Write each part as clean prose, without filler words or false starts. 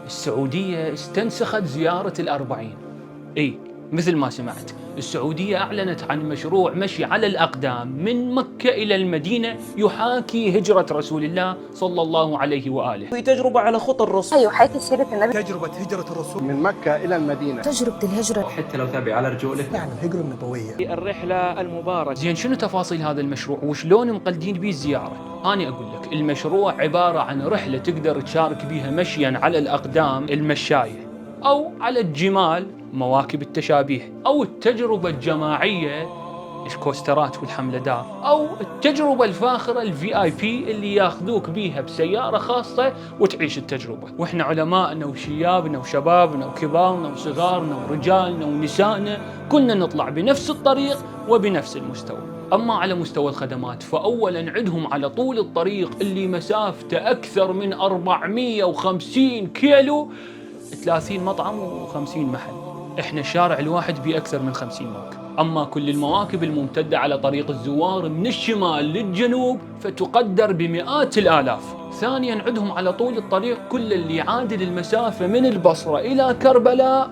السعودية استنسخت زيارة الأربعين. مثل ما سمعت، السعودية أعلنت عن مشروع مشي على الأقدام من مكة إلى المدينة يحاكي هجرة رسول الله صلى الله عليه وآله. في تجربة على خطى الرسول. يحاكي سيرة النبي. تجربة هجرة الرسول من مكة إلى المدينة. تجربة الهجرة. حتى لو تابع على رجوله. يعني الهجرة النبوية. الرحلة المباركة. زين، شنو تفاصيل هذا المشروع وشلون مقلدين به الزيارة؟ أنا أقول لك، المشروع عبارة عن رحلة تقدر تشارك بها مشيا على الأقدام المشاية، أو على الجمال مواكب التشابيه، أو التجربة الجماعية الكوسترات والحملدات، أو التجربة الفاخرة الVIP اللي ياخذوك بيها بسيارة خاصة وتعيش التجربة. وإحنا علماءنا وشيابنا وشبابنا وكبارنا وصغارنا ورجالنا ونسائنا كلنا نطلع بنفس الطريق وبنفس المستوى. أما على مستوى الخدمات، فأولا عندهم على طول الطريق اللي مسافته أكثر من 450 كيلو 30 مطعم و50 محل. إحنا الشارع الواحد بأكثر من 50 موكب. أما كل المواكب الممتدة على طريق الزوار من الشمال للجنوب فتقدر بمئات الآلاف. ثانياً عندهم على طول الطريق كل اللي يعادل المسافة من البصرة إلى كربلاء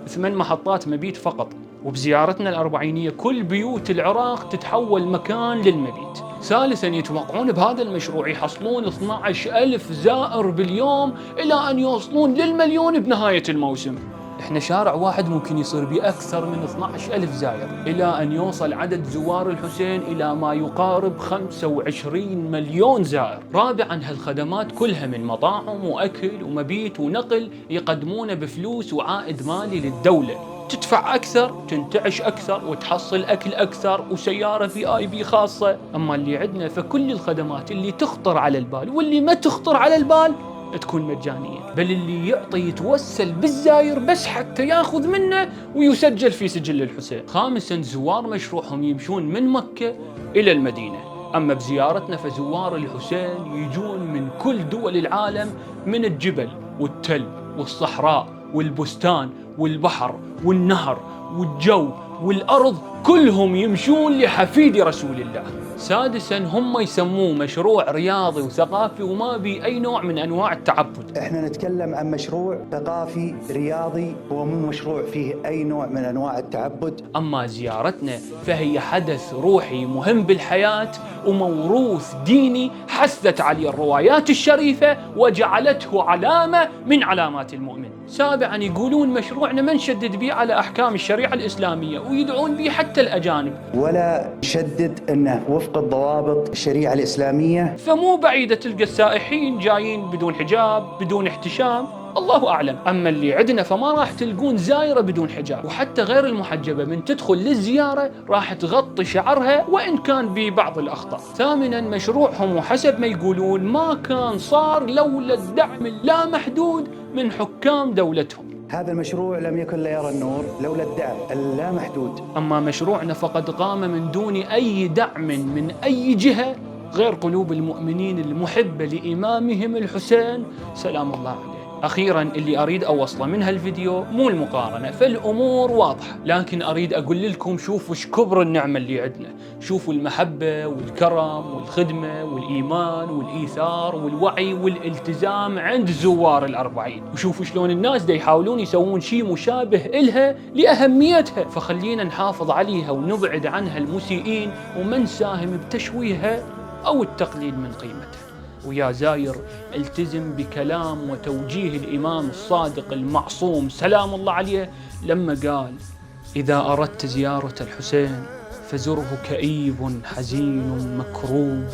8 محطات مبيت فقط. وبزيارتنا الأربعينية كل بيوت العراق تتحول مكان للمبيت. ثالثاً يتوقعون بهذا المشروع يحصلون 12,000 زائر باليوم إلى أن يوصلون للمليون بنهاية الموسم. إحنا شارع واحد ممكن يصير به أكثر من 12,000 زائر، إلى أن يوصل عدد زوار الحسين إلى ما يقارب 25 مليون زائر. رابعاً، هالخدمات كلها من مطاعم وأكل ومبيت ونقل يقدمونه بفلوس وعائد مالي للدولة. تدفع أكثر، تنتعش أكثر، وتحصل أكل أكثر وسيارة VIP خاصة. أما اللي عندنا فكل الخدمات اللي تخطر على البال واللي ما تخطر على البال تكون مجانية، بل اللي يعطي يتوسل بالزاير بس حتى ياخذ منه ويسجل في سجل الحسين. خامساً، زوار مشروعهم يمشون من مكة إلى المدينة. أما بزيارتنا فزوار الحسين يجون من كل دول العالم، من الجبل والتل والصحراء والبستان والبحر والنهر والجو والأرض، كلهم يمشون لحفيد رسول الله. سادساً، هم يسموه مشروع رياضي وثقافي وما بي أي نوع من أنواع التعبد. احنا نتكلم عن مشروع ثقافي رياضي، هو مو مشروع فيه أي نوع من أنواع التعبد. أما زيارتنا فهي حدث روحي مهم بالحياة وموروث ديني حثت عليه الروايات الشريفة وجعلته علامة من علامات المؤمن. سابعاً، يقولون مشروعنا ما نشدد به على أحكام الشريعة الإسلامية ويدعون به حتى الأجانب، ولا نشدد أنه وفق الضوابط الشريعة الإسلامية. فمو بعيدة تلقى السائحين جايين بدون حجاب بدون احتشام، الله أعلم. أما اللي عندنا فما راح تلقون زائرة بدون حجاب، وحتى غير المحجبة من تدخل للزيارة راح تغطي شعرها وإن كان ببعض الأخطاء. ثامناً، مشروعهم وحسب ما يقولون ما كان صار لولا الدعم اللامحدود من حكام دولتهم. هذا المشروع لم يكن لا يرى النور لولا الدعم اللامحدود. أما مشروعنا فقد قام من دون أي دعم من أي جهة غير قلوب المؤمنين المحبة لإمامهم الحسين سلام الله عليه. أخيراً، اللي أريد أوصله من هالفيديو مو المقارنة، فالأمور واضحة، لكن أريد أقول لكم شوفوا شكبر النعمة اللي عندنا، شوفوا المحبة والكرم والخدمة والإيمان والإيثار والوعي والالتزام عند زوار الأربعين، وشوفوا شلون الناس دا يحاولون يسوون شيء مشابه إلها لأهميتها. فخلينا نحافظ عليها ونبعد عنها المسيئين وما نساهم بتشويهها أو التقليل من قيمتها. ويا زاير، التزم بكلام وتوجيه الإمام الصادق المعصوم سلام الله عليه لما قال: إذا أردت زيارة الحسين فزره كئيب حزين مكروب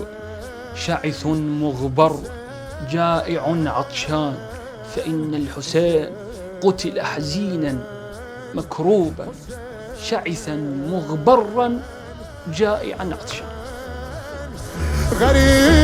شعث مغبر جائع عطشان، فإن الحسين قتل حزينا مكروبا شعثا مغبرا جائعا عطشان. غريب